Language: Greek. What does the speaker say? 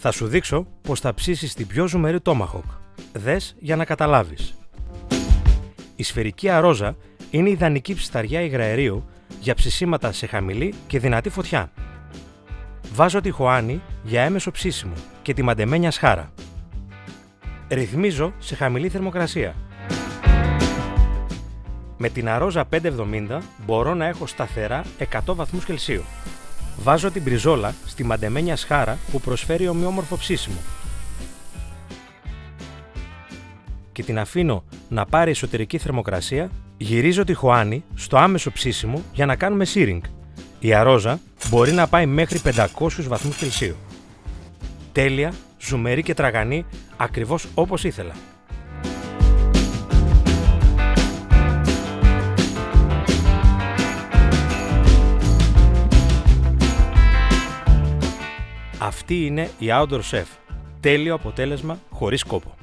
Θα σου δείξω πως θα ψήσεις την πιο ζουμερή Tomahawk. Δες για να καταλάβεις. Η σφαιρική αρόζα είναι ιδανική ψισταριά υγραερίου για ψησίματα σε χαμηλή και δυνατή φωτιά. Βάζω τη χωάνη για έμεσο ψήσιμο και τη μαντεμένια σχάρα. Ρυθμίζω σε χαμηλή θερμοκρασία. Με την αρόζα 570 μπορώ να έχω σταθερά 100 βαθμούς Κελσίου. Βάζω την μπριζόλα στη μαντεμένια σχάρα που προσφέρει ομοιόμορφο ψήσιμο και την αφήνω να πάρει εσωτερική θερμοκρασία. Γυρίζω τη χωάνη στο άμεσο ψήσιμο για να κάνουμε searing. Η αρόζα μπορεί να πάει μέχρι 500 βαθμούς Κελσίου. Τέλεια, ζουμερή και τραγανή, ακριβώς όπως ήθελα. Αυτή είναι η Outdoor Chef. Τέλειο αποτέλεσμα χωρίς κόπο.